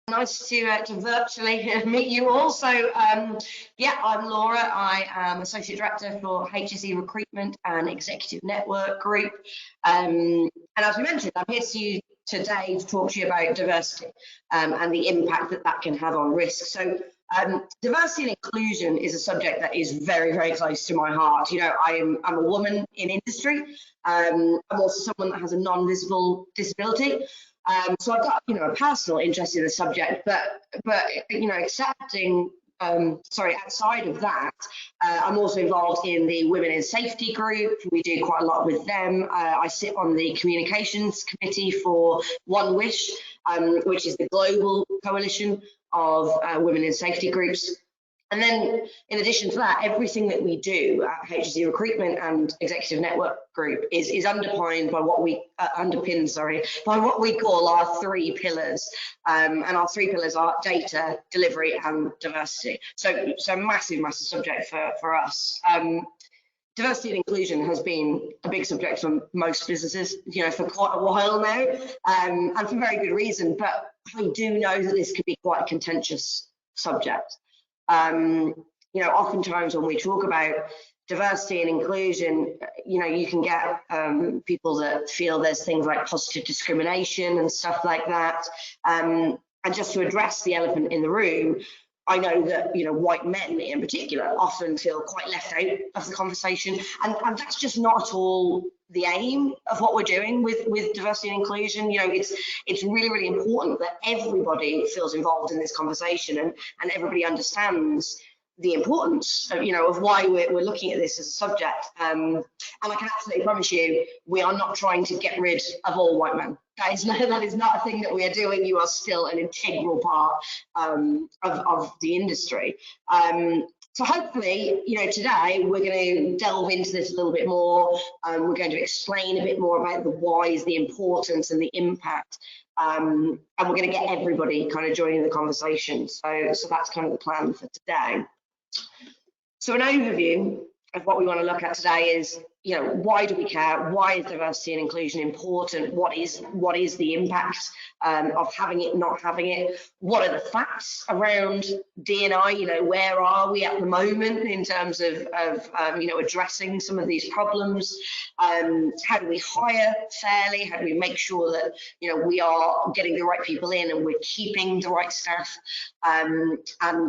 Nice to virtually meet you all. So, yeah, I'm Laura. I am Associate Director for HSE Recruitment and Executive Network Group. And as we mentioned, I'm here to you today to talk to you about diversity and the impact that that can have on risk. So, diversity and inclusion is a subject that is very, very close to my heart. You know, I'm a woman in industry. I'm also someone that has a non-visible disability. So I've got, a personal interest in the subject, but outside of that, I'm also involved in the Women in Safety group. We do quite a lot with them. I sit on the communications committee for One Wish, which is the global coalition of women in safety groups. And then, in addition to that, everything that we do at HSE Recruitment and Executive Network Group is underpinned by what we call our three pillars. And our three pillars are data, delivery, and diversity. So massive subject for us. Diversity and inclusion has been a big subject for most businesses, for quite a while now, and for very good reason. But I do know that this can be quite a contentious subject. Oftentimes when we talk about diversity and inclusion, you can get people that feel there's things like positive discrimination and stuff like that. And just to address the elephant in the room, I know that, white men in particular often feel quite left out of the conversation. And that's just not at all the aim of what we're doing with diversity and inclusion. It's really, really important that everybody feels involved in this conversation and everybody understands the importance of why we're looking at this as a subject. And I can absolutely promise you, we are not trying to get rid of all white men. That is not a thing that we are doing. You are still an integral part of the industry. So hopefully, today we're going to delve into this a little bit more. We're going to explain a bit more about the whys, the importance and the impact. And we're going to get everybody kind of joining the conversation. So that's kind of the plan for today. So an overview of what we want to look at today is, why do we care? Why is diversity and inclusion important? What is the impact of having it, not having it? What are the facts around D&I? Where are we at the moment in terms of addressing some of these problems? How do we hire fairly? How do we make sure that we are getting the right people in and we're keeping the right staff? And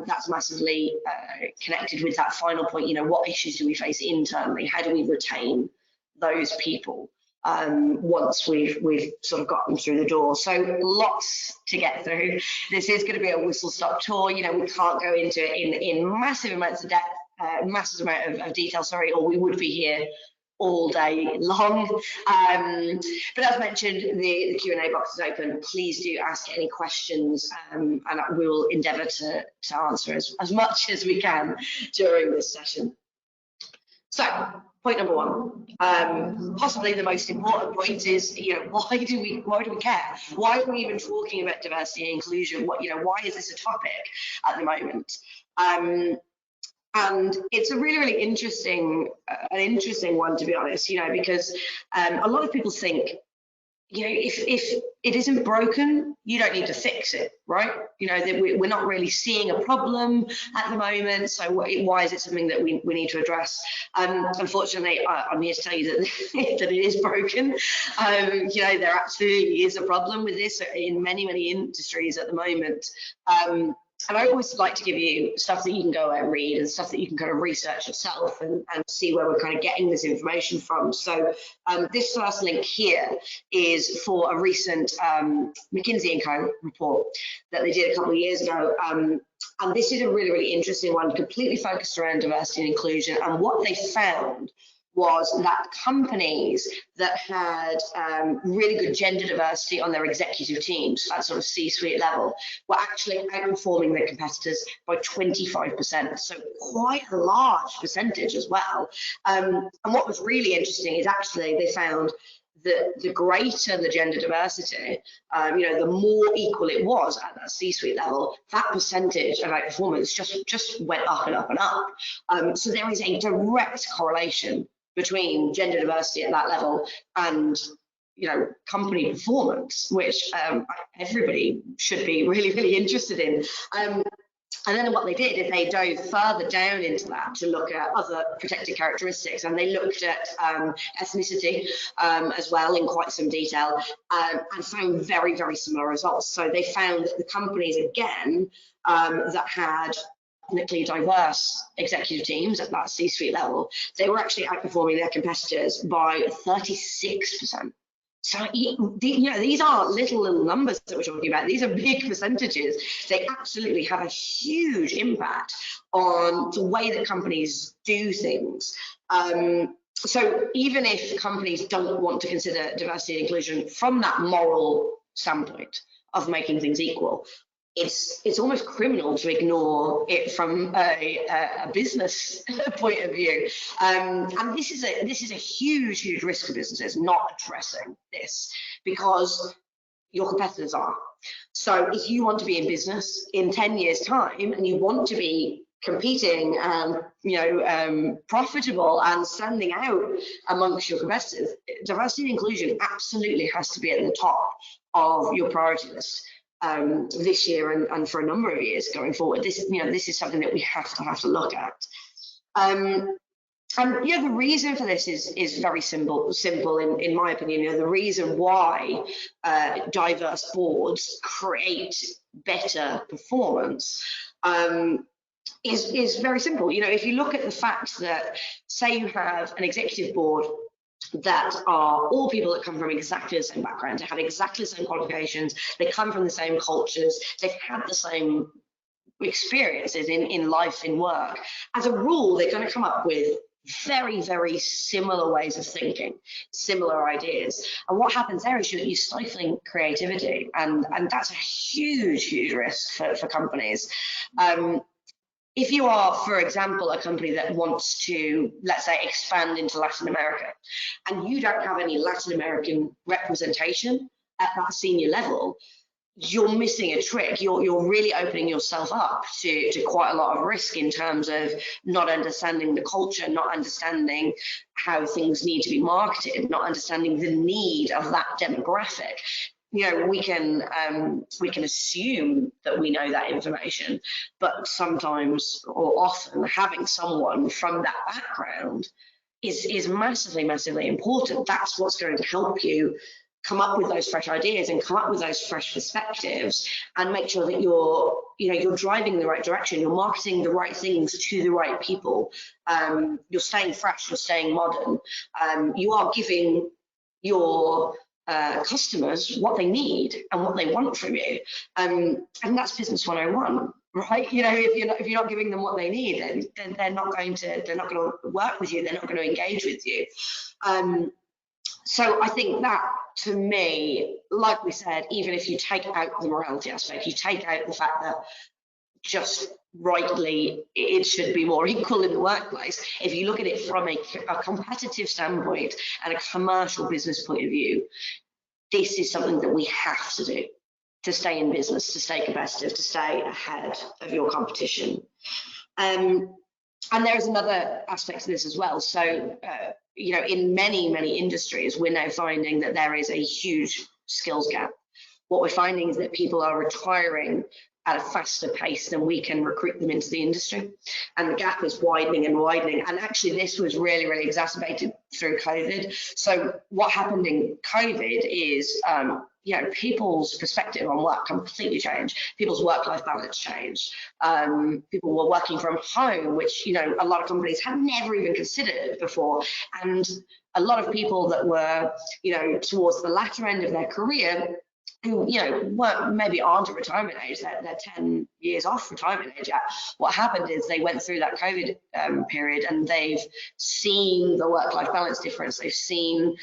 that's massively connected with that final point. What issues do we face internally? How do we retain those people once we've sort of gotten through the door? So lots to get through. This is going to be a whistle-stop tour. We can't go into it in massive amounts of depth, massive amount of detail, or we would be here all day long. But as mentioned, the Q&A box is open. Please do ask any questions, and we will endeavour to answer as much as we can during this session. So, point number one, possibly the most important point is, why do we care? Why are we even talking about diversity and inclusion? Why is this a topic at the moment? And it's a really, really interesting one, to be honest. Because a lot of people think, if it isn't broken, you don't need to fix it, right? That we're not really seeing a problem at the moment, so why is it something that we need to address? Unfortunately, I'm here to tell you that, that it is broken. There absolutely is a problem with this in many, many industries at the moment. And I always like to give you stuff that you can go and read and stuff that you can kind of research yourself and see where we're kind of getting this information from. So this first link here is for a recent McKinsey & Co report that they did a couple of years ago. And this is a really, really interesting one, completely focused around diversity and inclusion. And what they found was that companies that had really good gender diversity on their executive teams, that sort of C-suite level, were actually outperforming their competitors by 25%, so quite a large percentage as well. And what was really interesting is actually they found that the greater the gender diversity, the more equal it was at that C-suite level, that percentage of outperformance just went up and up and up. So there is a direct correlation between gender diversity at that level and company performance, which everybody should be really, really interested in. And then what they did is they dove further down into that to look at other protected characteristics, and they looked at ethnicity as well in quite some detail, and found very, very similar results. So they found that the companies, again, that had ethnically diverse executive teams at that C-suite level, they were actually outperforming their competitors by 36%. So, these aren't little numbers that we're talking about. These are big percentages. They absolutely have a huge impact on the way that companies do things. So even if companies don't want to consider diversity and inclusion from that moral standpoint of making things equal, it's almost criminal to ignore it from a business point of view, and this is a huge risk for businesses not addressing this, because your competitors are. So if you want to be in business in 10 years time and you want to be competing and profitable and standing out amongst your competitors, diversity and inclusion absolutely has to be at the top of your priority list. This year and for a number of years going forward. This is something that we have to look at. And the reason for this is very simple in my opinion. The reason why diverse boards create better performance is very simple. If you look at the fact that, say you have an executive board that are all people that come from exactly the same background, they have exactly the same qualifications, they come from the same cultures, they've had the same experiences in life, in work. As a rule, they're going to come up with very, very similar ways of thinking, similar ideas. And what happens there is you're stifling creativity, and that's a huge risk for companies. If you are, for example, a company that wants to, let's say, expand into Latin America, and you don't have any Latin American representation at that senior level, you're missing a trick. You're really opening yourself up to quite a lot of risk in terms of not understanding the culture, not understanding how things need to be marketed, not understanding the need of that demographic. We can assume that we know that information, but sometimes or often having someone from that background is massively important. That's what's going to help you come up with those fresh ideas and come up with those fresh perspectives, and make sure that you're driving in the right direction, you're marketing the right things to the right people, you're staying fresh, you're staying modern, you are giving your customers what they need and what they want from you, and that's business 101, right? If you're not giving them what they need, then they're not going to work with you, they're not going to engage with you. So I think that, to me, like we said, even if you take out the morality aspect, you take out the fact that just rightly it should be more equal in the workplace, if you look at it from a competitive standpoint and a commercial business point of view, this is something that we have to do to stay in business, to stay competitive, to stay ahead of your competition. And there is another aspect to this as well. So, in many industries, we're now finding that there is a huge skills gap. What we're finding is that people are retiring at a faster pace than we can recruit them into the industry, and the gap is widening and widening. And actually, this was really exacerbated through COVID. So what happened in COVID is, people's perspective on work completely changed. People's work-life balance changed. People were working from home, which a lot of companies had never even considered before, and a lot of people that were towards the latter end of their career, who maybe aren't at retirement age, they're 10 years off retirement age yet. What happened is they went through that COVID period, and they've seen the work-life balance difference. They've seen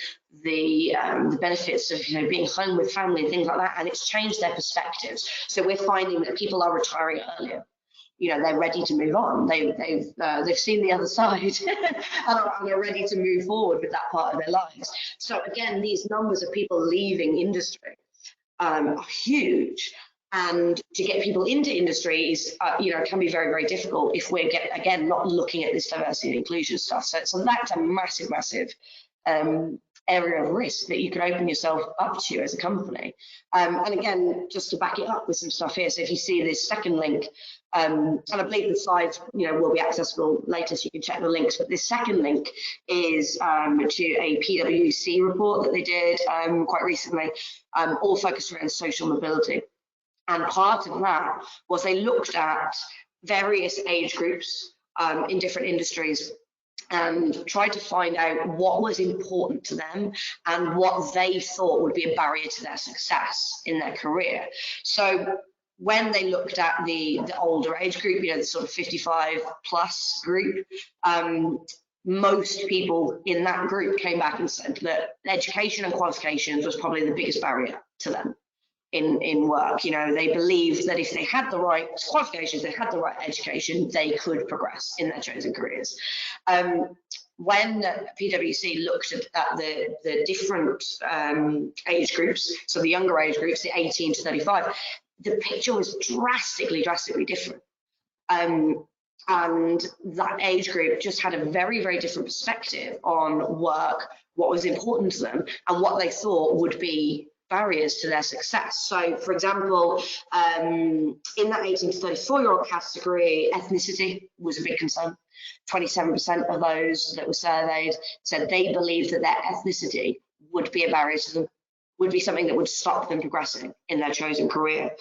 the benefits of being home with family and things like that, and it's changed their perspectives. So we're finding that people are retiring earlier. They're ready to move on. They've seen the other side and are ready to move forward with that part of their lives. So again, these numbers of people leaving industry are huge, and to get people into industry is can be very difficult if we're not looking at this diversity and inclusion stuff. So that's a massive area of risk that you could open yourself up to as a company. And again, just to back it up with some stuff here, so if you see this second link, and I believe the slides, will be accessible later, so you can check the links. But this second link is to a PwC report that they did quite recently, all focused around social mobility. And part of that was they looked at various age groups in different industries and tried to find out what was important to them and what they thought would be a barrier to their success in their career. So when they looked at the older age group, the sort of 55 plus group, most people in that group came back and said that education and qualifications was probably the biggest barrier to them in work. They believed that if they had the right qualifications, they had the right education, they could progress in their chosen careers. When PwC looked at the different age groups, so the younger age groups, the 18 to 35, the picture was drastically different. And that age group just had a very, very different perspective on work, what was important to them, and what they thought would be barriers to their success. So, for example, in that 18 to 34-year-old category, ethnicity was a big concern. 27% of those that were surveyed said they believed that their ethnicity would be a barrier to them, would be something that would stop them progressing in their chosen career.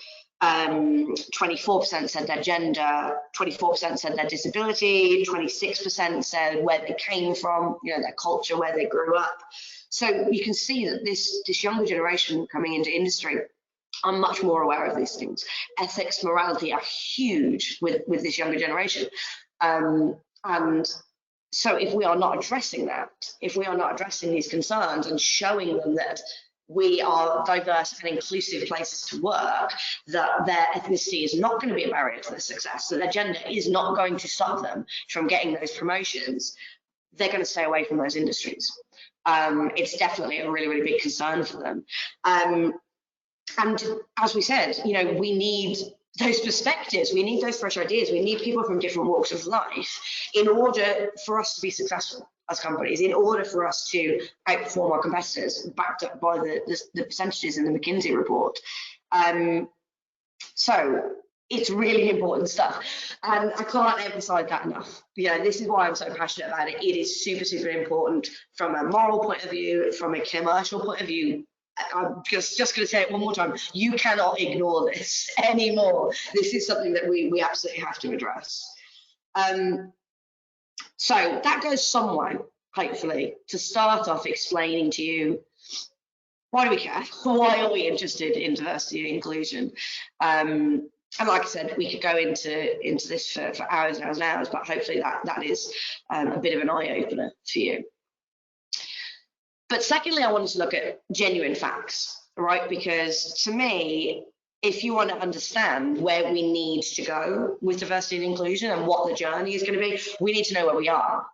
24% said their gender, 24% said their disability, 26% said where they came from, their culture, where they grew up. So you can see that this younger generation coming into industry are much more aware of these things. Ethics, morality are huge with this younger generation. And so if we are not addressing that, if we are not addressing these concerns and showing them that we are diverse and inclusive places to work, that their ethnicity is not going to be a barrier to their success, that their gender is not going to stop them from getting those promotions, they're going to stay away from those industries. It's definitely a really, really big concern for them. And as we said, we need those perspectives, we need those fresh ideas, we need people from different walks of life in order for us to be successful as companies, in order for us to outperform our competitors, backed up by the percentages in the McKinsey report. So it's really important stuff, and I can't emphasize that enough. This is why I'm so passionate about it. It is super, super important from a moral point of view, from a commercial point of view. I'm just going to say it one more time. You cannot ignore this anymore. This is something that we absolutely have to address. So that goes some way, hopefully, to start off explaining to you, why do we care? Why are we interested in diversity and inclusion? And like I said, we could go into this for hours and hours and hours, but hopefully that is a bit of an eye-opener for you. But secondly, I wanted to look at genuine facts, right? Because to me, if you want to understand where we need to go with diversity and inclusion and what the journey is going to be, we need to know where we are.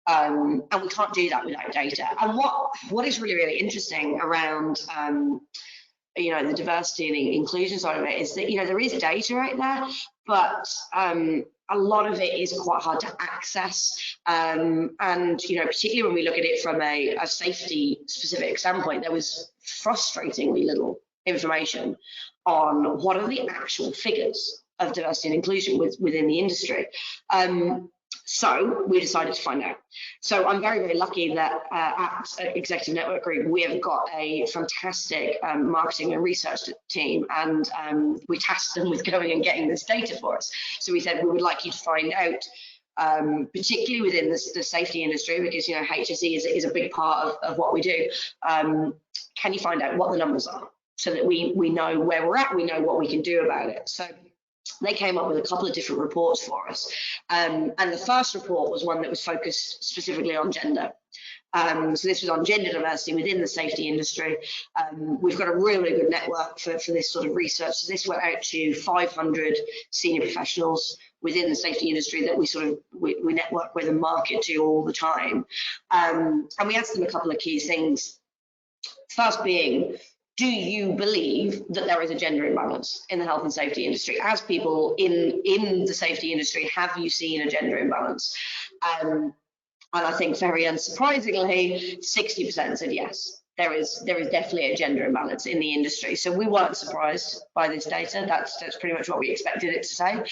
And we can't do that without data. And what is really, really interesting around the diversity and inclusion side of it is that, there is data right there, but a lot of it is quite hard to access. And, particularly when we look at it from a safety specific standpoint, there was frustratingly little information on what are the actual figures of diversity and inclusion within the industry. So we decided to find out. So I'm very, very lucky that at Executive Network Group, we have got a fantastic marketing and research team, and we tasked them with going and getting this data for us. So we said, we would like you to find out, particularly within the safety industry, because HSE is a big part of what we do. Can you find out what the numbers are so that we know where we're at, we know what we can do about it. So they came up with a couple of different reports for us. And the first report was one that was focused specifically on gender. So this was on gender diversity within the safety industry. We've got a really good network for this sort of research. So this went out to 500 senior professionals within the safety industry that we network with and market to all the time. And we asked them a couple of key things. First being, do you believe that there is a gender imbalance in the health and safety industry? As people in the safety industry, have you seen a gender imbalance? And I think very unsurprisingly, 60% said yes. There is definitely a gender imbalance in the industry. So we weren't surprised by this data. That's pretty much what we expected it to say.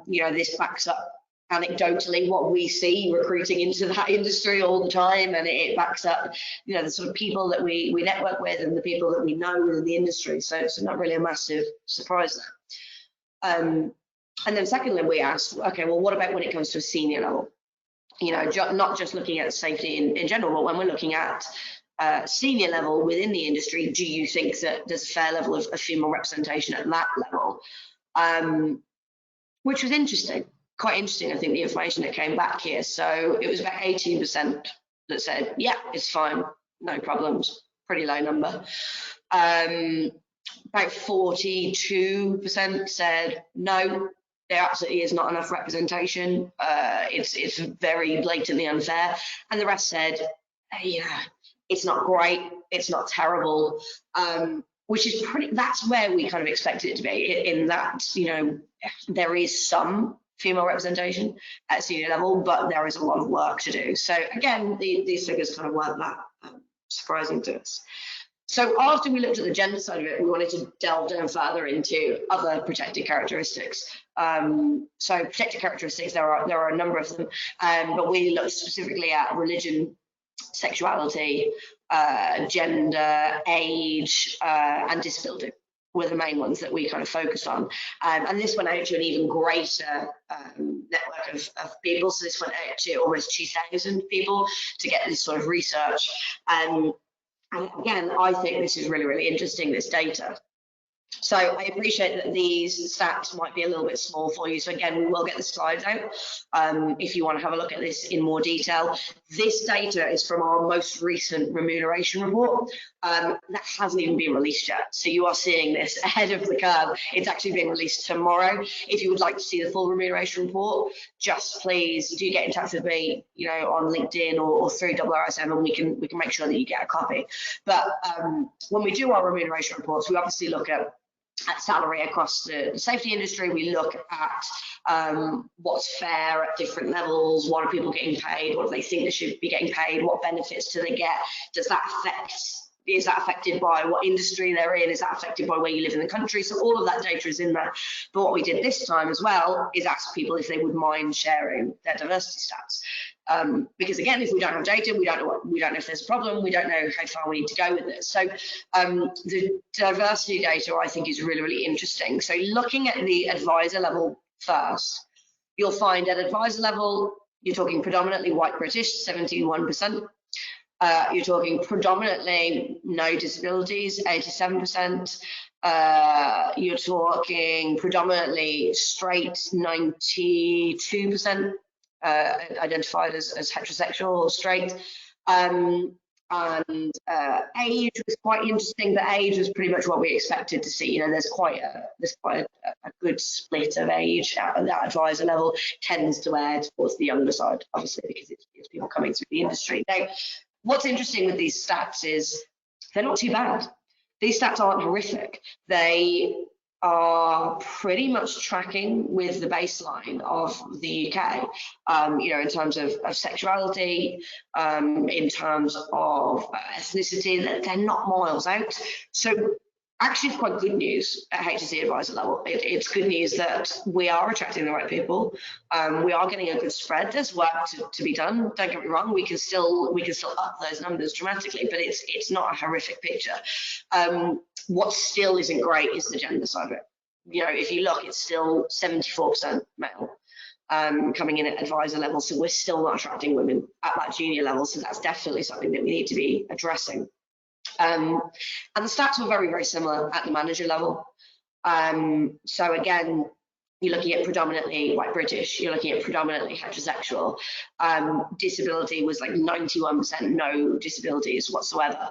You know, this backs up anecdotally what we see recruiting into that industry all the time, and it backs up, you know, the sort of people that we network with and the people that we know within the industry. So it's not really a massive surprise there. And then secondly, we asked, okay, well, what about when it comes to a senior level? You know, not just looking at safety in general, but when we're looking at senior level within the industry, do you think that there's a fair level of female representation at that level? Which was interesting, quite interesting, I think, the information that came back here. So it was about 18% that said, yeah, it's fine, no problems, pretty low number. About 42% said, no, there absolutely is not enough representation. It's very blatantly unfair. And the rest said, yeah, it's not great, it's not terrible, which is that's where we kind of expected it to be, in that, you know, there is some female representation at senior level, but there is a lot of work to do. So again, these figures kind of weren't that surprising to us. So after we looked at the gender side of it, we wanted to delve down further into other protected characteristics. So protected characteristics, there are a number of them, but we looked specifically at religion, sexuality, gender, age, and disability were the main ones that we kind of focused on. And this went out to an even greater network of people. So this went out to almost 2,000 people to get this sort of research. And again, I think this is really, really interesting, this data. So I appreciate that these stats might be a little bit small for you. So again, we will get the slides out if you want to have a look at this in more detail. This data is from our most recent remuneration report. That hasn't even been released yet. So you are seeing this ahead of the curve. It's actually being released tomorrow. If you would like to see the full remuneration report, just please do get in touch with me, you know, on LinkedIn or through RRSM, and we can make sure that you get a copy. But when we do our remuneration reports, we obviously look at salary across the safety industry. We look at what's fair at different levels, what are people getting paid, what do they think they should be getting paid, what benefits do they get, is that affected by what industry they're in, is that affected by where you live in the country? So all of that data is in there. But what we did this time as well is ask people if they would mind sharing their diversity stats. Because again, if we don't have data, we don't know if there's a problem, we don't know how far we need to go with it. So the diversity data, I think, is really, really interesting. So looking at the advisor level first, you'll find at advisor level, you're talking predominantly white British, 71%. You're talking predominantly no disabilities, 87%. You're talking predominantly straight, 92%. Identified as heterosexual or straight, and age was quite interesting. The age was pretty much what we expected to see. You know, there's quite a good split of age at that advisor level. Tends to err towards the younger side, obviously, because it's people coming through the industry. Now, what's interesting with these stats is they're not too bad. These stats aren't horrific. They are pretty much tracking with the baseline of the UK, you know, in terms of sexuality, in terms of ethnicity, that they're not miles out. So actually, it's quite good news at HSE advisor level. It's good news that we are attracting the right people. We are getting a good spread. There's work to be done. Don't get me wrong. We can still up those numbers dramatically, but it's not a horrific picture. What still isn't great is the gender side of it. You know, if you look, it's still 74% male coming in at advisor level. So we're still not attracting women at that junior level. So that's definitely something that we need to be addressing. And the stats were very, very similar at the manager level. So again, you're looking at predominantly white British, you're looking at predominantly heterosexual. Disability was like 91% no disabilities whatsoever.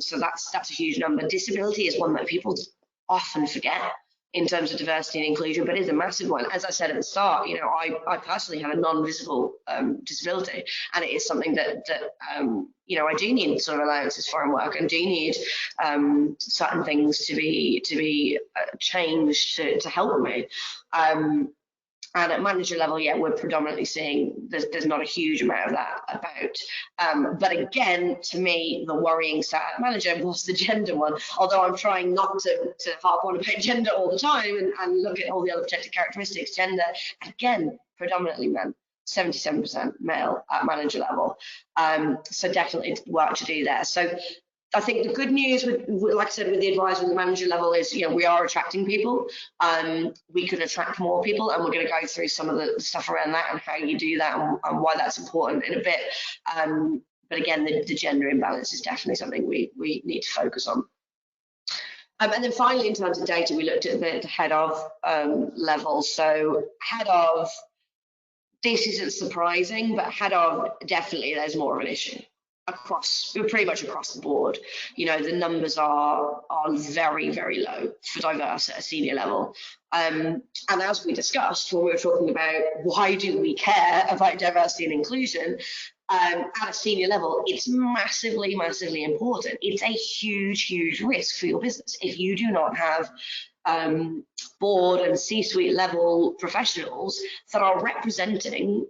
So that's a huge number. Disability is one that people often forget in terms of diversity and inclusion, but is a massive one. As I said at the start, you know, I personally have a non-visible disability, and it is something that you know, I do need sort of allowances for in work, and do need certain things to be changed to help me. And at manager level, yeah, we're predominantly seeing there's not a huge amount of that about. But again, to me, the worrying stat at manager was the gender one. Although I'm trying not to harp on about gender all the time and look at all the other protected characteristics, gender, again, predominantly men. 77% male at manager level. So definitely work to do there. So I think the good news with, like I said, with the advisor and the manager level is, we are attracting people. We can attract more people, and we're going to go through some of the stuff around that and how you do that and why that's important in a bit. But again, the gender imbalance is definitely something we need to focus on. And then finally, in terms of data, we looked at the head of level. So head of, this isn't surprising, but head of, definitely there's more of an issue pretty much across the board. The numbers are very, very low for diverse at a senior level. And as we discussed when we were talking about why do we care about diversity and inclusion, at a senior level, it's massively, massively important. It's a huge, huge risk for your business if you do not have board and C-suite level professionals that are representing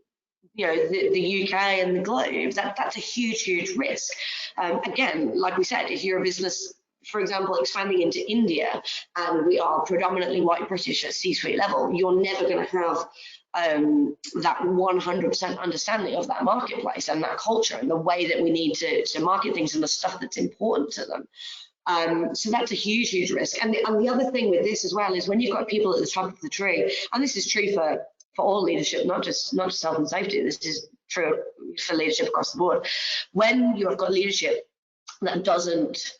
the UK and the globe. That's a huge, huge risk. Again, like we said, if you're a business, for example, expanding into India, and we are predominantly white British at C-suite level, you're never going to have that 100% understanding of that marketplace and that culture and the way that we need to market things and the stuff that's important to them. So that's a huge, huge risk. And the other thing with this as well is when you've got people at the top of the tree, and this is true for all leadership, not just health and safety, this is true for leadership across the board. When you've got leadership that doesn't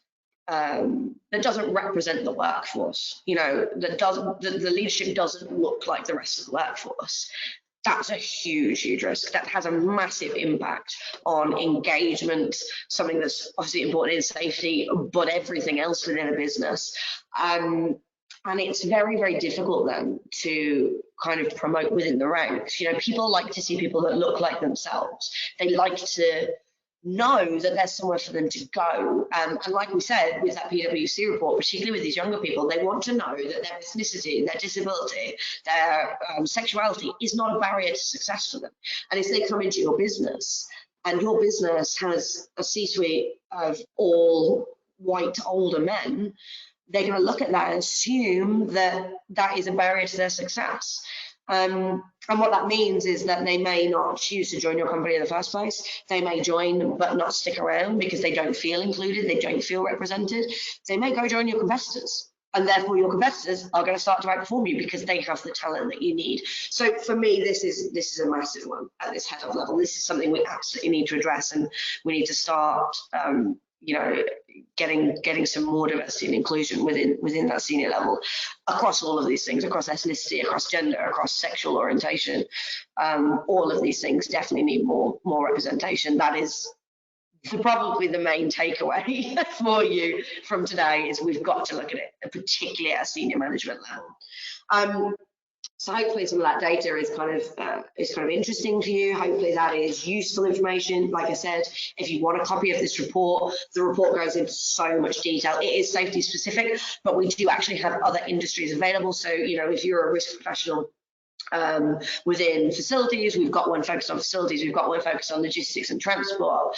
represent the workforce, the leadership doesn't look like the rest of the workforce, that's a huge, huge risk. That has a massive impact on engagement, something that's obviously important in safety, but everything else within a business. And it's very, very difficult then to kind of promote within the ranks. People like to see people that look like themselves. They like to know that there's somewhere for them to go. And like we said, with that PwC report, particularly with these younger people, they want to know that their ethnicity, their disability, their sexuality is not a barrier to success for them. And if they come into your business and your business has a C-suite of all white older men, they're going to look at that and assume that that is a barrier to their success. And what that means is that they may not choose to join your company in the first place. They may join but not stick around because they don't feel included, they don't feel represented. They may go join your competitors, and therefore your competitors are going to start to outperform you because they have the talent that you need. So for me, this is a massive one at this head of level. This is something we absolutely need to address, and we need to start getting some more diversity and inclusion within that senior level across all of these things, across ethnicity, across gender, across sexual orientation. All of these things definitely need more representation. That is probably the main takeaway for you from today, is we've got to look at it, particularly at a senior management level. So hopefully some of that data is kind of interesting to you. Hopefully that is useful information. Like I said, if you want a copy of this report, the report goes into so much detail. It is safety specific, but we do actually have other industries available. So, if you're a risk professional within facilities, we've got one focused on facilities, we've got one focused on logistics and transport,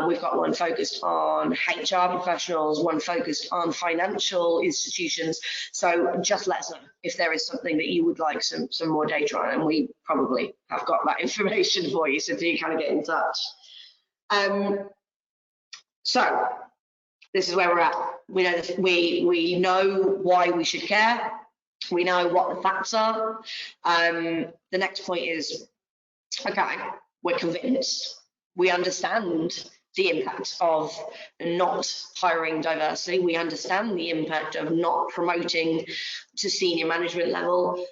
we've got one focused on HR professionals, one focused on financial institutions. So just let us know if there is something that you would like some more data on, and we probably have got that information for you, so do kind of get in touch. So this is where we're at. We know that we know why we should care. We know what the facts are. The next point is, okay, we're convinced. We understand the impact of not hiring diversity. We understand the impact of not promoting to senior management level.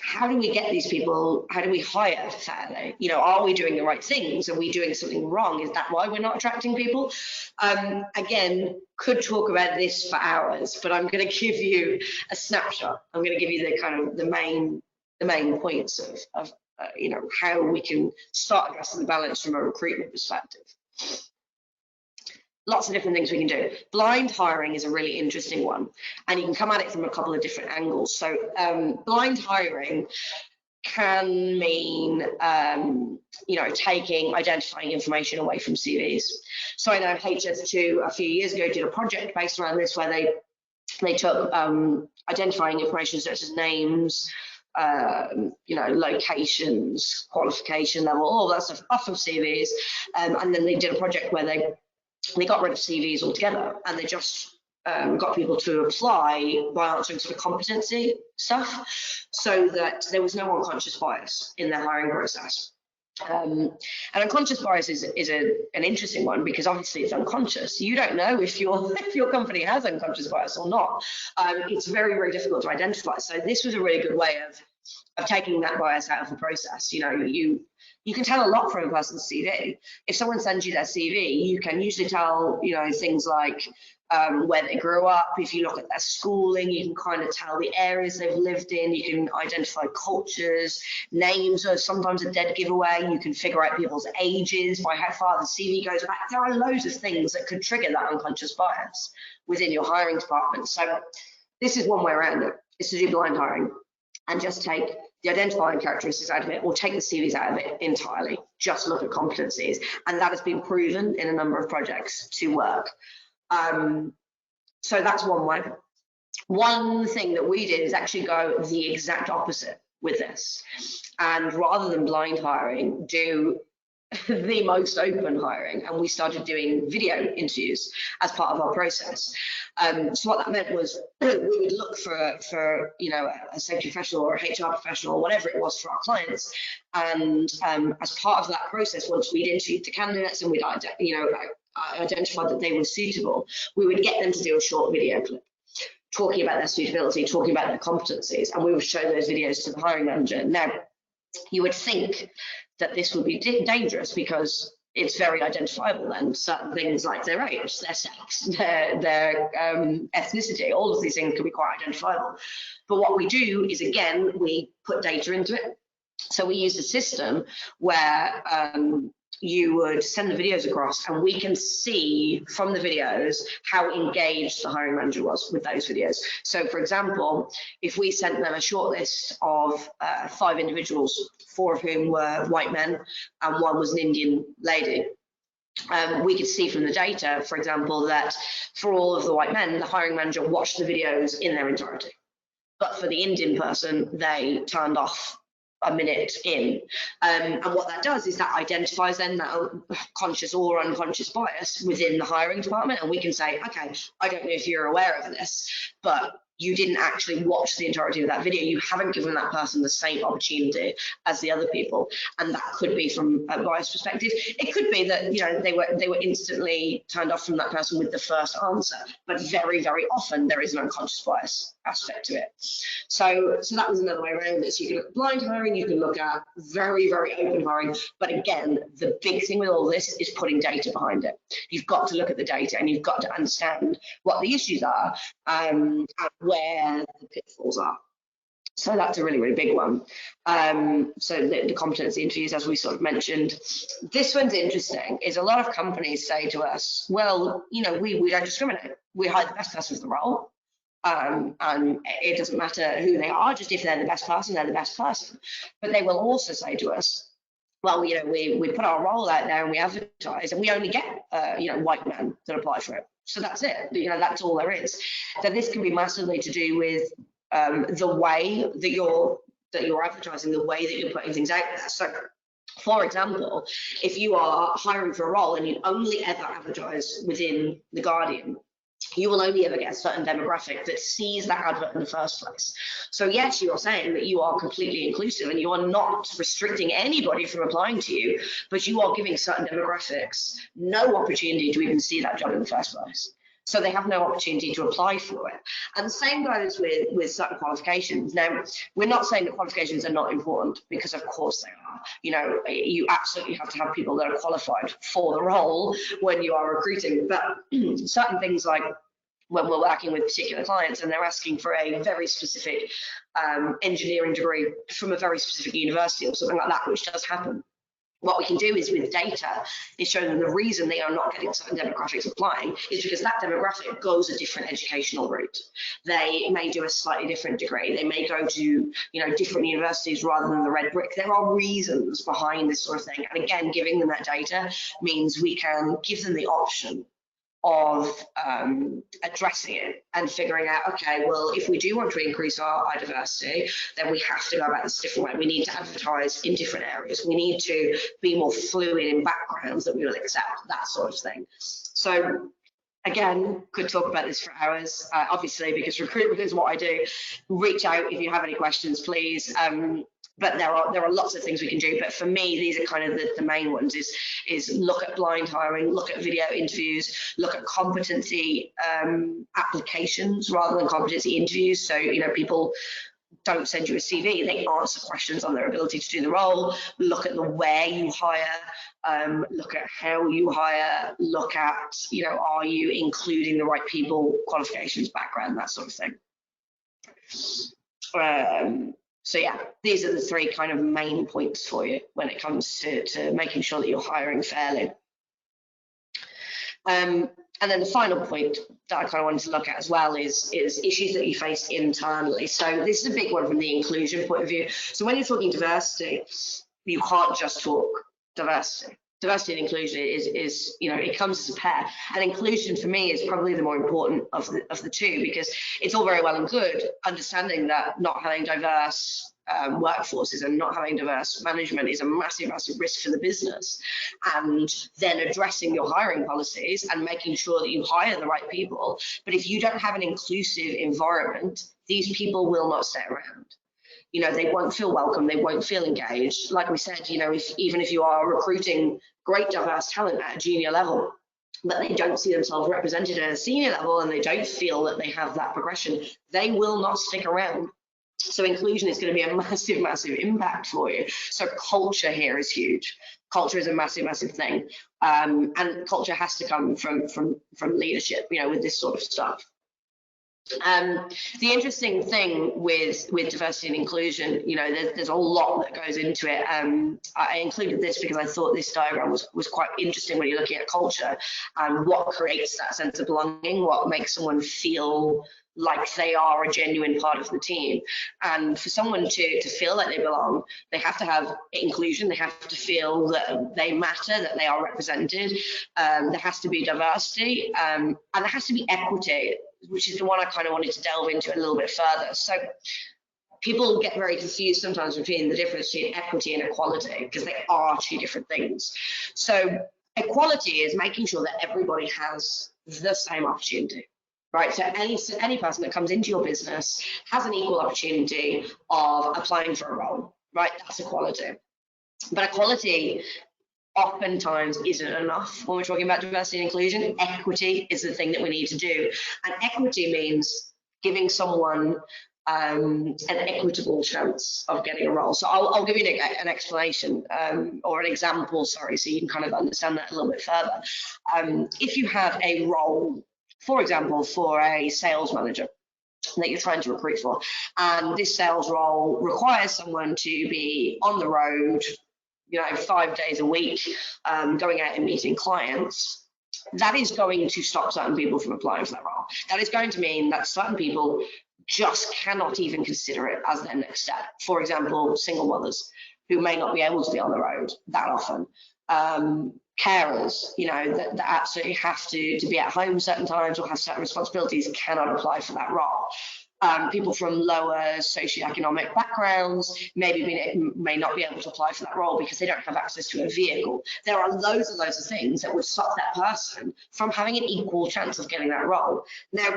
How do we get these people? How do we hire fairly? Are we doing the right things? Are we doing something wrong? Is that why we're not attracting people? Again, could talk about this for hours, but I'm going to give you a snapshot. I'm going to give you the kind of the main points of how we can start addressing the balance from a recruitment perspective. lots of different things we can do. Blind hiring is a really interesting one, and you can come at it from a couple of different angles. So blind hiring can mean, identifying information away from CVs. So I know HS2 a few years ago did a project based around this, where they took identifying information such as names, locations, qualification level, all that stuff off of CVs, and then they did a project where they got rid of CVs altogether, and they just got people to apply by answering sort of competency stuff, so that there was no unconscious bias in their hiring process. And unconscious bias is an interesting one, because obviously it's unconscious. You don't know if your company has unconscious bias or not. It's very, very difficult to identify. So this was a really good way of taking that bias out of the process. You can tell a lot from a person's CV. If someone sends you their CV, you can usually tell, things like where they grew up. If you look at their schooling, you can kind of tell the areas they've lived in. You can identify cultures. Names are sometimes a dead giveaway. You can figure out people's ages by how far the CV goes back. There are loads of things that could trigger that unconscious bias within your hiring department. So this is one way around it, is to do blind hiring and just take the identifying characteristics out of it, or take the CVs out of it entirely. Just look at competencies. And that has been proven in a number of projects to work. So that's one way. One thing that we did is actually go the exact opposite with this, and rather than blind hiring, do the most open hiring, and we started doing video interviews as part of our process. So what that meant was we would look for a safety professional or a HR professional or whatever it was for our clients, and as part of that process, once we'd interviewed the candidates and we'd identified that they were suitable, we would get them to do a short video clip talking about their suitability, talking about their competencies, and we would show those videos to the hiring manager. Now, you would think that this would be dangerous, because it's very identifiable then. Certain things like their age, their sex, their ethnicity, all of these things can be quite identifiable. But what we do is, again, we put data into it. So we use a system where you would send the videos across, and we can see from the videos how engaged the hiring manager was with those videos. So for example, if we sent them a short list of 5 individuals, 4 of whom were white men and 1 was an Indian lady, we could see from the data, for example, that for all of the white men, the hiring manager watched the videos in their entirety. But for the Indian person, they turned off a minute in. And what that does is that identifies then that conscious or unconscious bias within the hiring department. And we can say, okay, I don't know if you're aware of this, but you didn't actually watch the entirety of that video. You haven't given that person the same opportunity as the other people. And that could be from a bias perspective. It could be that they were instantly turned off from that person with the first answer. But very, very often there is an unconscious bias aspect to it. So that was another way around this. You can look at blind hiring, you can look at very, very open hiring. But again, the big thing with all this is putting data behind it. You've got to look at the data, and you've got to understand what the issues are, and where the pitfalls are. So that's a really, really big one. So the competency interviews, as we sort of mentioned. This one's interesting, is a lot of companies say to us, well, we don't discriminate. We hire the best person for the role. And it doesn't matter who they are, just if they're the best person, they're the best person. But they will also say to us, well, we put our role out there and we advertise, and we only get white men that apply for it. So that's it. That's all there is. So this can be massively to do with the way that you're advertising, the way that you're putting things out there. So, for example, if you are hiring for a role and you only ever advertise within The Guardian, you will only ever get a certain demographic that sees that advert in the first place. So yes, you are saying that you are completely inclusive and you are not restricting anybody from applying to you, but you are giving certain demographics no opportunity to even see that job in the first place. So they have no opportunity to apply for it. And the same goes with certain qualifications. Now, we're not saying that qualifications are not important, because of course they are. You absolutely have to have people that are qualified for the role when you are recruiting. But certain things, like when we're working with particular clients and they're asking for a very specific engineering degree from a very specific university or something like that, which does happen, what we can do is with data is show them the reason they are not getting certain demographics applying is because that demographic goes a different educational route. They may do a slightly different degree. They may go to, different universities rather than the red brick. There are reasons behind this sort of thing. And again, giving them that data means we can give them the option of addressing it and figuring out, okay, well, if we do want to increase our diversity, then we have to go about this a different way. We need to advertise in different areas. We need to be more fluid in backgrounds that we will accept, that sort of thing. So again, could talk about this for hours, obviously, because recruitment is what I do. Reach out if you have any questions, please. But there are lots of things we can do. But for me, these are kind of the main ones, is look at blind hiring, look at video interviews, look at competency applications rather than competency interviews. So, people don't send you a CV, they answer questions on their ability to do the role. Look at the where you hire, look at how you hire, look at, are you including the right people, qualifications, background, that sort of thing. So yeah, these are the three kind of main points for you when it comes to making sure that you're hiring fairly. And then the final point that I kind of wanted to look at as well is issues that you face internally. So this is a big one from the inclusion point of view. So when you're talking diversity, you can't just talk diversity. Diversity and inclusion is it comes as a pair. And inclusion for me is probably the more important of the two, because it's all very well and good understanding that not having diverse workforces and not having diverse management is a massive risk for the business, and then addressing your hiring policies and making sure that you hire the right people. But if you don't have an inclusive environment, these people will not stay around. They won't feel welcome, they won't feel engaged. Like we said, even if you are recruiting great diverse talent at a junior level, but they don't see themselves represented at a senior level and they don't feel that they have that progression, they will not stick around. So inclusion is going to be a massive impact for you. So culture here is huge. Culture is a massive thing. And culture has to come from leadership, with this sort of stuff. The interesting thing with diversity and inclusion, there's a lot that goes into it. I included this because I thought this diagram was quite interesting when you're looking at culture and what creates that sense of belonging, what makes someone feel like they are a genuine part of the team. And for someone to feel like they belong, they have to have inclusion, they have to feel that they matter, that they are represented. There has to be diversity, and there has to be equity, which is the one I kind of wanted to delve into a little bit further. So people get very confused sometimes between the difference between equity and equality, because they are two different things. So equality is making sure that everybody has the same opportunity. Right, so any person that comes into your business has an equal opportunity of applying for a role, right? That's equality. But equality oftentimes isn't enough when we're talking about diversity and inclusion. Equity is the thing that we need to do. And equity means giving someone an equitable chance of getting a role. So I'll give you an explanation or an example, sorry, so you can kind of understand that a little bit further. If you have a role, for example, for a sales manager that you're trying to recruit for, and this sales role requires someone to be on the road, 5 days a week, going out and meeting clients, that is going to stop certain people from applying for that role. That is going to mean that certain people just cannot even consider it as their next step. For example, single mothers who may not be able to be on the road that often. Carers, that absolutely have to be at home certain times or have certain responsibilities, cannot apply for that role. People from lower socioeconomic backgrounds may not be able to apply for that role because they don't have access to a vehicle. There are loads and loads of things that would stop that person from having an equal chance of getting that role. Now,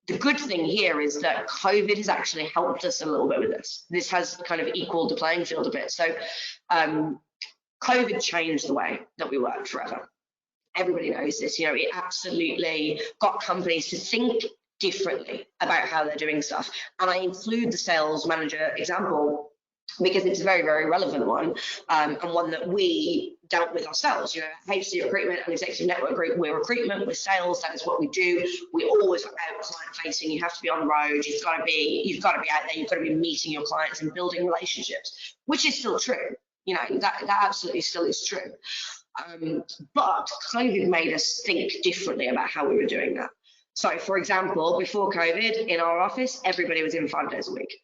the good thing here is that COVID has actually helped us a little bit with this. This has kind of equaled the playing field a bit. So COVID changed the way that we work forever. Everybody knows this. It absolutely got companies to think differently about how they're doing stuff. And I include the sales manager example because it's a very relevant one, and one that we dealt with ourselves. HC Recruitment and Executive Network Group, we're recruitment, we're sales, that is what we do. We always are out client facing. You have to be on the road, you've got to be out there, you've got to be meeting your clients and building relationships, which is still true. You know, that absolutely still is true. But COVID made us think differently about how we were doing that. So, for example, before COVID, in our office, everybody was in 5 days a week.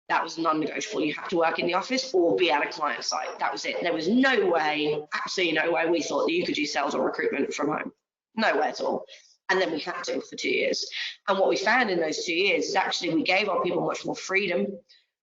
That was non-negotiable. You have to work in the office or be at a client site. That was it. There was no way, absolutely no way, we thought that you could do sales or recruitment from home. No way at all. And then we had to for 2 years. And what we found in those 2 years is actually we gave our people much more freedom.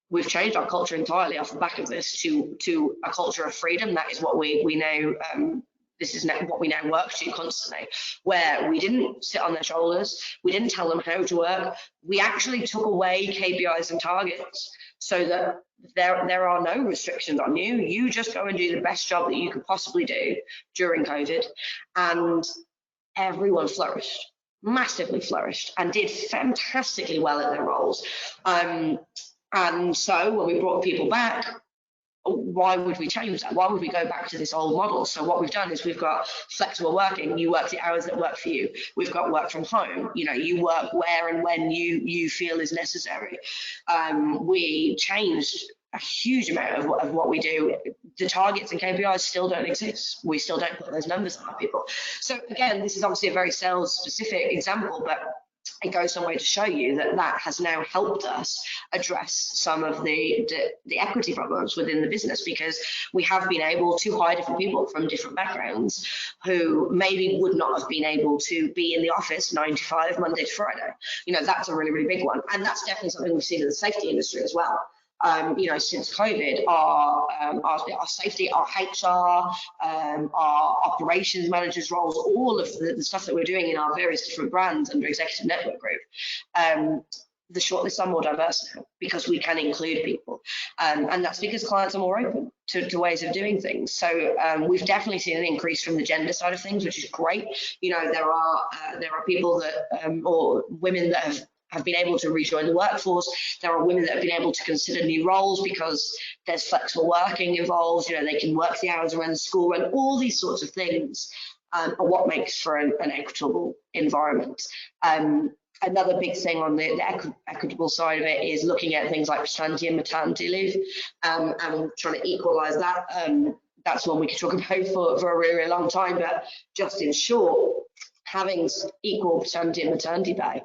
We've changed our culture entirely off the back of this to a culture of freedom. That is what we know. This is what we now work to constantly, where we didn't sit on their shoulders. We didn't tell them how to work. We actually took away KPIs and targets so that there are no restrictions on you. You just go and do the best job that you could possibly do during COVID. And everyone flourished, massively flourished, and did fantastically well at their roles. And so when we brought people back, why would we change that? Why would we go back to this old model? So what we've done is we've got flexible working. You work the hours that work for you. We've got work from home. You know, you work where and when you feel is necessary. We changed a huge amount of what we do. The targets and KPIs still don't exist. We still don't put those numbers on our people. So again, this is obviously a very sales specific example, but it goes some way to show you that that has now helped us address some of the equity problems within the business, because we have been able to hire different people from different backgrounds who maybe would not have been able to be in the office 9 to 5 Monday to Friday. You know, that's a really, really big one. And that's definitely something we've seen in the safety industry as well. You know, since COVID, our safety, our HR, our operations managers roles, all of the stuff that we're doing in our various different brands under Executive Network Group, the shortlists are more diverse now because we can include people. And that's because clients are more open to ways of doing things. So we've definitely seen an increase from the gender side of things, which is great. You know, there are people that, or women that have been able to rejoin the workforce. There are women that have been able to consider new roles because there's flexible working involved. You know, they can work the hours around the school and all these sorts of things are what makes for an equitable environment. Another big thing on the equitable side of it is looking at things like paternity and maternity leave, and trying to equalise that. That's one we could talk about for a really, really long time, but just in short, having equal paternity and maternity pay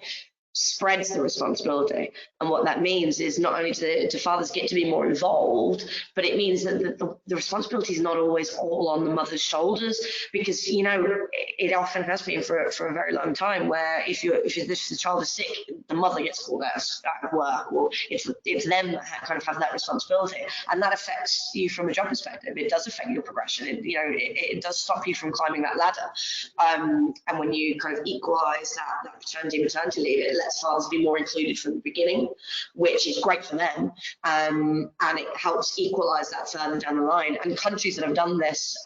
spreads the responsibility. And what that means is not only do fathers get to be more involved, but it means that the responsibility is not always all on the mother's shoulders, because, you know, it often has been for a very long time where if the child is sick, the mother gets called out of work, or it's them that kind of have that responsibility, and that affects you from a job perspective. It does affect your progression. It does stop you from climbing that ladder. And when you kind of equalise that paternity and maternity leave, it lets fathers be more included from the beginning, which is great for them, and it helps equalise that further down the line. And countries that have done this,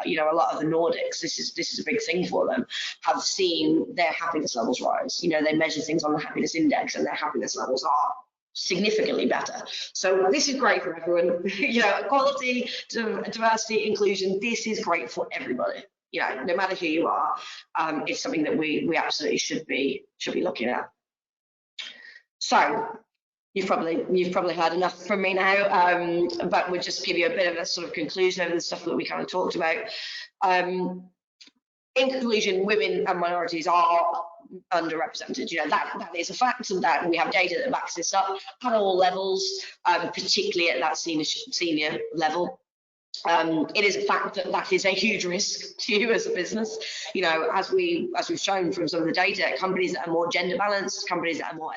you know, a lot of the Nordics, this is a big thing for them, have seen their happiness levels rise. You know, they measure things on the happiness index, and their happiness levels are significantly better. So this is great for everyone. You know, equality, diversity, inclusion, this is great for everybody. You know, no matter who you are, it's something that we absolutely should be looking at. So you've probably heard enough from me now, but we'll just give you a bit of a sort of conclusion over the stuff that we kind of talked about. In conclusion, women and minorities are underrepresented. You know, that is a fact, and that we have data that backs this up at all levels, particularly at that senior level. It is a fact that is a huge risk to you as a business. You know, as we've shown from some of the data, companies that are more gender balanced, companies that are more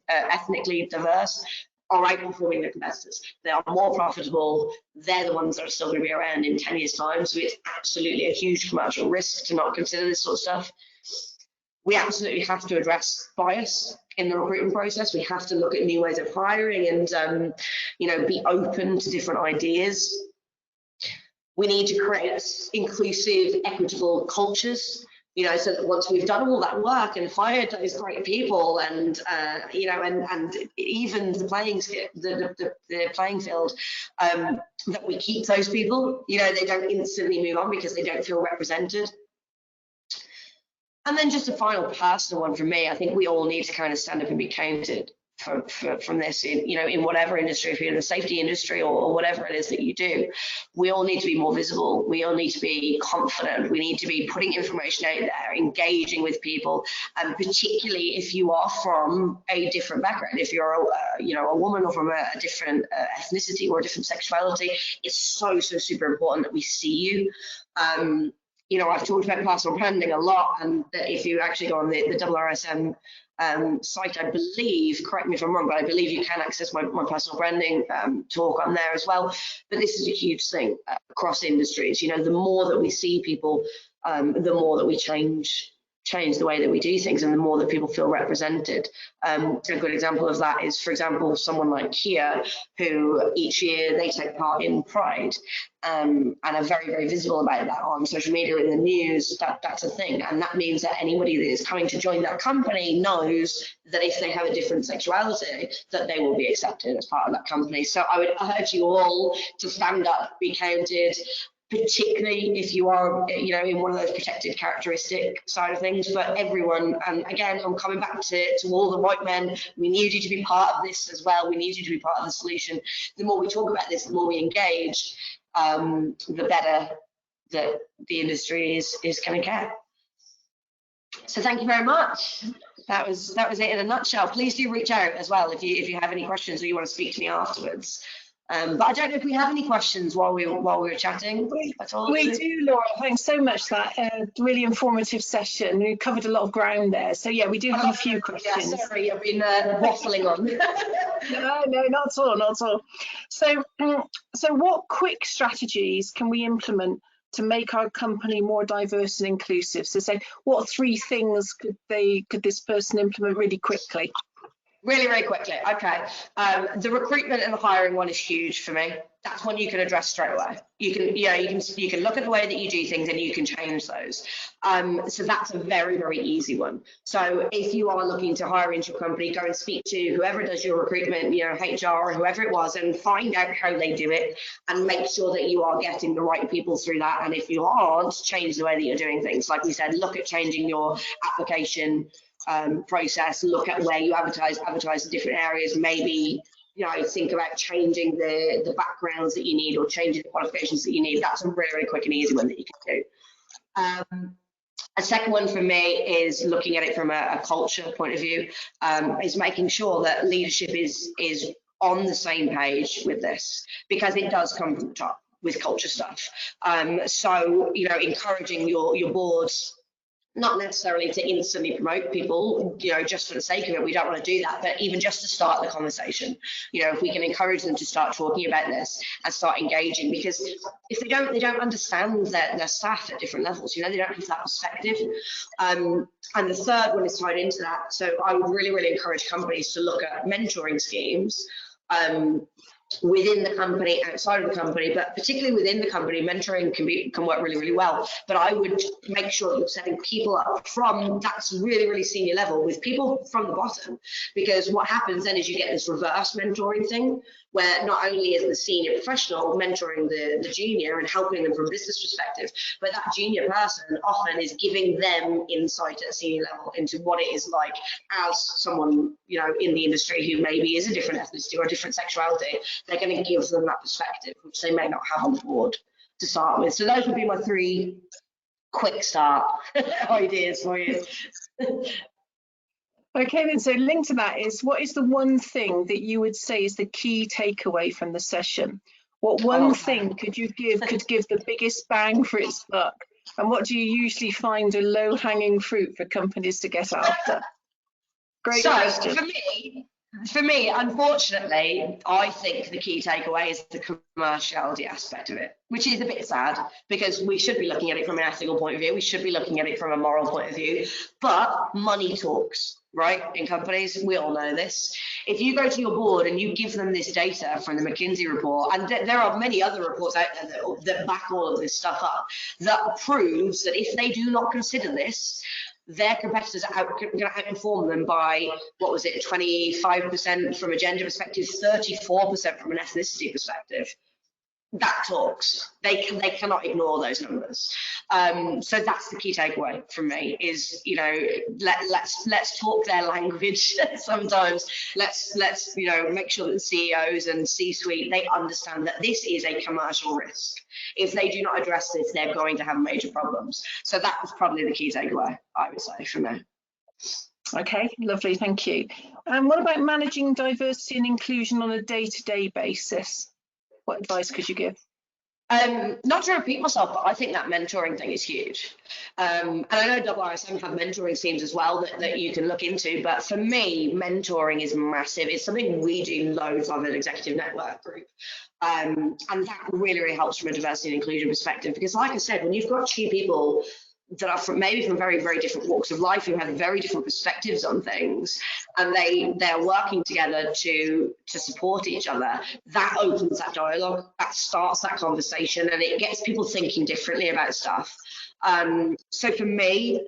ethnically diverse, are outperforming their competitors. They are more profitable. They're the ones that are still going to be around in 10 years' time. So it's absolutely a huge commercial risk to not consider this sort of stuff. We absolutely have to address bias in the recruitment process. We have to look at new ways of hiring and, you know, be open to different ideas. We need to create inclusive, equitable cultures, you know, so that once we've done all that work and hired those great people and, you know, and even the playing field, that we keep those people, you know, they don't instantly move on because they don't feel represented. And then just a final personal one from me, I think we all need to kind of stand up and be counted from this in, in whatever industry, if you're in the safety industry or whatever it is that you do. We all need to be more visible. We all need to be confident. We need to be putting information out there, engaging with people, and particularly if you are from a different background, if you're a woman or from a different ethnicity or a different sexuality, it's so super important that we see you. I've talked about personal branding a lot, and if you actually go on the RSM site, I believe, correct me if I'm wrong, but I believe you can access my personal branding talk on there as well. But this is a huge thing across industries. The more that we see people, the more that we change the way that we do things, and the more that people feel represented. A good example of that is, for example, someone like Kia, who each year they take part in Pride, and are very, very visible about that on social media, in the news. That's a thing, and that means that anybody that is coming to join that company knows that if they have a different sexuality, that they will be accepted as part of that company. So I would urge you all to stand up, be counted, particularly if you are, in one of those protected characteristic side of things, for everyone. And again, I'm coming back to all the white men. We need you to be part of this as well. We need you to be part of the solution. The more we talk about this, the more we engage, the better that the industry is going to get. So thank you very much. That was it in a nutshell. Please do reach out as well if you have any questions or you want to speak to me afterwards. But I don't know if we have any questions while we were chatting at all. We do, Laura. Thanks so much for that really informative session. We covered a lot of ground there. So yeah, we do have a few questions. Yeah, sorry, I've been waffling on. No, not at all, not at all. So what quick strategies can we implement to make our company more diverse and inclusive? So say, what 3 things could this person implement really quickly? Really, really quickly. Okay. The recruitment and the hiring one is huge for me. That's one you can address straight away. You can look at the way that you do things and you can change those. So that's a very, very easy one. So if you are looking to hire into your company, go and speak to whoever does your recruitment, HR or whoever it was, and find out how they do it and make sure that you are getting the right people through that. And if you aren't, change the way that you're doing things. Like we said, look at changing your application process, look at where you advertise in different areas, maybe think about changing the backgrounds that you need or changing the qualifications that you need. That's a really, really quick and easy one that you can do. A second one for me is looking at it from a culture point of view, is making sure that leadership is on the same page with this, because it does come from the top with culture stuff. So encouraging your boards, not necessarily to instantly promote people, just for the sake of it. We don't want to do that, but even just to start the conversation, if we can encourage them to start talking about this and start engaging, because if they don't understand their staff at different levels, they don't have that perspective. And the third one is tied into that. So I would really, really encourage companies to look at mentoring schemes, within the company, outside of the company, but particularly within the company, mentoring can work really, really well. But I would make sure that you're setting people up from that's really, really senior level with people from the bottom, because what happens then is you get this reverse mentoring thing, where not only is the senior professional mentoring the junior and helping them from a business perspective, but that junior person often is giving them insight at a senior level into what it is like as someone, in the industry who maybe is a different ethnicity or a different sexuality. They're going to give them that perspective, which they may not have on board to start with. So those would be my 3 quick start ideas for you. Okay, then, so linked to that is, what is the one thing that you would say is the key takeaway from the session? What one thing could give the biggest bang for its buck? And what do you usually find a low-hanging fruit for companies to get after? Great question. For me, unfortunately, I think the key takeaway is the commerciality aspect of it, which is a bit sad, because we should be looking at it from an ethical point of view. We should be looking at it from a moral point of view. But money talks, right? In companies, we all know this. If you go to your board and you give them this data from the McKinsey report, and there are many other reports out there that back all of this stuff up, that proves that if they do not consider this, their competitors are going to outperform them by, 25% from a gender perspective, 34% from an ethnicity perspective. that talks. They cannot ignore those numbers. So that's the key takeaway from me is, you know, let's talk their language sometimes. Let's you know, make sure that the CEOs and C-suite, they understand that this is a commercial risk. If they do not address this, they're going to have major problems. So that was probably the key takeaway, I would say, from me. Okay, lovely, thank you. And what about managing diversity and inclusion on a day-to-day basis? What advice could you give? Not to repeat myself, but I think that mentoring thing is huge. And I know RSM have mentoring teams as well that you can look into, but for me, mentoring is massive. It's something we do loads of at Executive Network Group. And that really, really helps from a diversity and inclusion perspective, because like I said, when you've got two people that are maybe from very, very different walks of life, who have very different perspectives on things, and they're working together to support each other, that opens that dialogue, that starts that conversation, and it gets people thinking differently about stuff. So for me,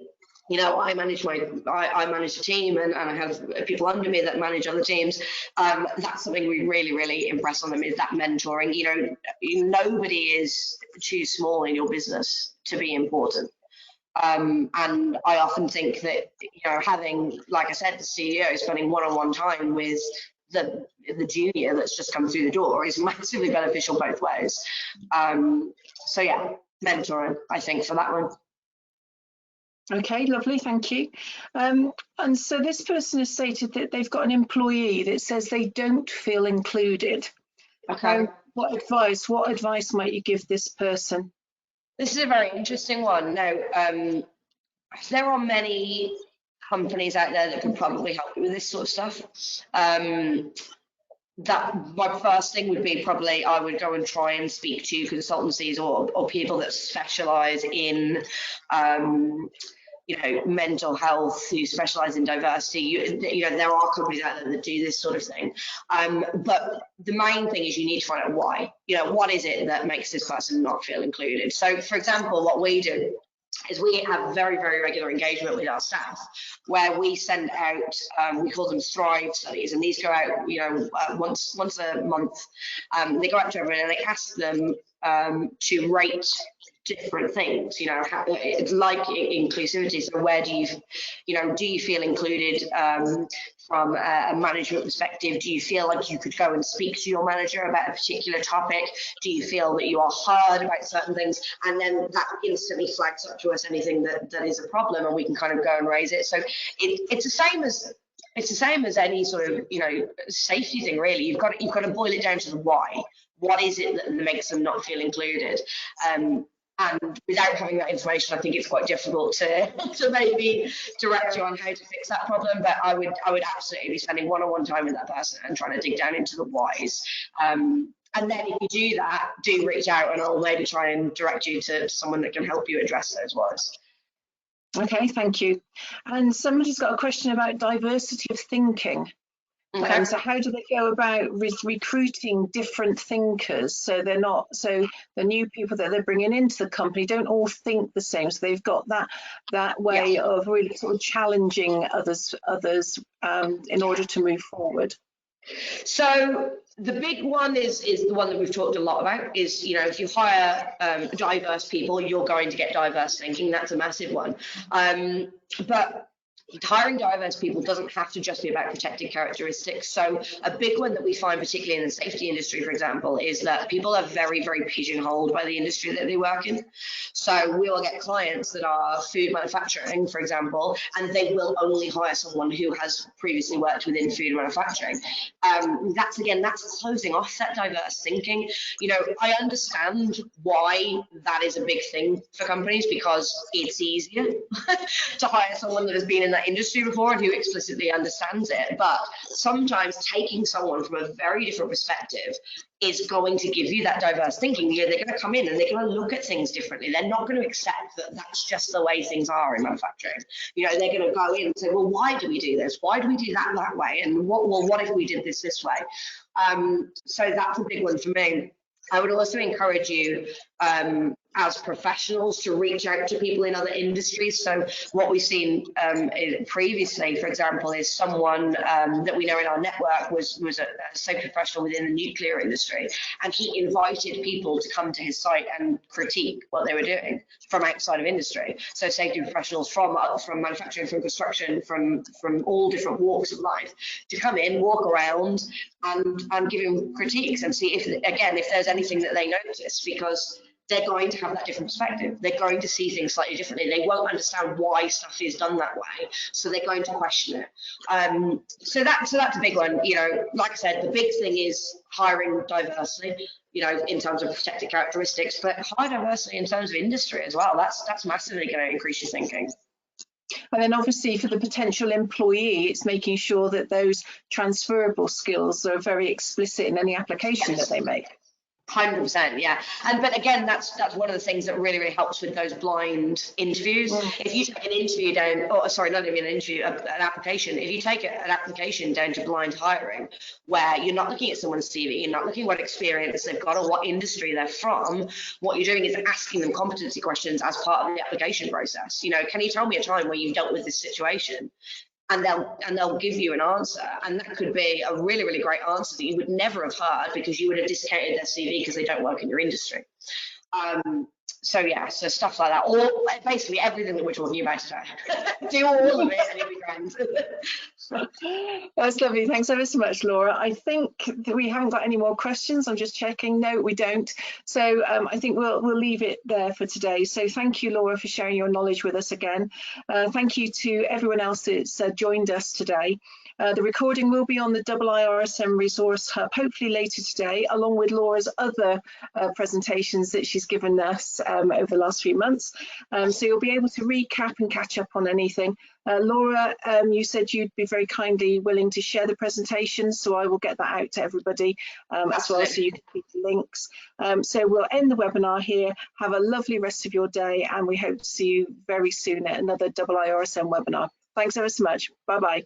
you know, I manage a team, and I have people under me that manage other teams. That's something we really, really impress on them, is that mentoring. You know, nobody is too small in your business to be important. And I often think that, you know, having, like I said, the CEO spending one-on-one time with the junior that's just come through the door is massively beneficial both ways. So yeah, mentoring, I think, for that one. Okay, lovely, thank you. And so this person has stated that they've got an employee that says they don't feel included. Okay. What advice might you give this person? This is a very interesting one. Now, there are many companies out there that can probably help you with this sort of stuff. That my first thing would be, probably I would go and try and speak to consultancies or people that specialize in you know, mental health, who specialize in diversity. You know, there are companies out there that do this sort of thing. But the main thing is you need to find out why. You know, what is it that makes this person not feel included? So, for example, what we do is we have very, very regular engagement with our staff, where we send out, we call them Thrive studies, and these go out, you know, once a month. They go out to everyone and they ask them to rate different things, you know, it's like inclusivity. So where do you feel included from a management perspective? Do you feel like you could go and speak to your manager about a particular topic? Do you feel that you are heard about certain things? And then that instantly flags up to us anything that is a problem, and we can kind of go and raise it. So it's the same as any sort of, you know, safety thing, really. You've got to boil it down to the why. What is it that makes them not feel included? And without having that information, I think it's quite difficult to maybe direct you on how to fix that problem. But I would absolutely be spending one-on-one time with that person and trying to dig down into the whys. And then if you do that, do reach out, and I'll maybe try and direct you to someone that can help you address those whys. Okay, thank you. And somebody's got a question about diversity of thinking. Okay. So how do they go about recruiting different thinkers, so the new people that they're bringing into the company don't all think the same, so they've got that way of really sort of challenging others in order to move forward? So the big one is the one that we've talked a lot about, is, you know, if you hire diverse people, you're going to get diverse thinking. That's a massive one. But hiring diverse people doesn't have to just be about protected characteristics. So a big one that we find, particularly in the safety industry, for example, is that people are very, very pigeonholed by the industry that they work in. So we will get clients that are food manufacturing, for example, and they will only hire someone who has previously worked within food manufacturing. That's closing off that diverse thinking. You know, I understand why that is a big thing for companies, because it's easier to hire someone that has been in that industry before and who explicitly understands it. But sometimes taking someone from a very different perspective is going to give you that diverse thinking. You know, they're going to come in and they're going to look at things differently. They're not going to accept that that's just the way things are in manufacturing. You know, they're going to go in and say, well, why do we do this? Why do we do that way? And what if we did this way? So that's a big one for me. I would also encourage you as professionals to reach out to people in other industries. So what we've seen previously, for example, is someone that we know in our network was a safety professional within the nuclear industry, and he invited people to come to his site and critique what they were doing from outside of industry. So safety professionals from manufacturing, from construction, from all different walks of life, to come in, walk around, and give him critiques and see if there's anything that they notice, because they're going to have that different perspective. They're going to see things slightly differently. They won't understand why stuff is done that way, so they're going to question it. So that's a big one. You know, like I said, the big thing is hiring diversity, you know, in terms of protected characteristics, but hire diversity in terms of industry as well. That's massively going to increase your thinking. And then obviously for the potential employee, it's making sure that those transferable skills are very explicit in any application that they make. 100%, yeah. But again, that's one of the things that really helps with those blind interviews. If you take an interview down, or sorry, not even an interview, an application. If you take an application down to blind hiring, where you're not looking at someone's CV, you're not looking at what experience they've got or what industry they're from, what you're doing is asking them competency questions as part of the application process. You know, can you tell me a time where you've dealt with this situation? And they'll give you an answer, and that could be a really great answer that you would never have heard because you would have discounted their CV because they don't work in your industry. So yeah, so stuff like that, or basically everything that we're talking about today. Do all of it and it'll be grand. That's lovely. Thanks ever so much, Laura. I think that we haven't got any more questions. I'm just checking. No, we don't. So I think we'll leave it there for today. So thank you, Laura, for sharing your knowledge with us again. Thank you to everyone else that's joined us today. The recording will be on the IIRSM Resource Hub, hopefully later today, along with Laura's other presentations that she's given us over the last few months. So you'll be able to recap and catch up on anything. Laura, you said you'd be very kindly willing to share the presentation, so I will get that out to everybody as well, so you can keep the links. So we'll end the webinar here. Have a lovely rest of your day, and we hope to see you very soon at another IIRSM webinar. Thanks ever so much. Bye-bye.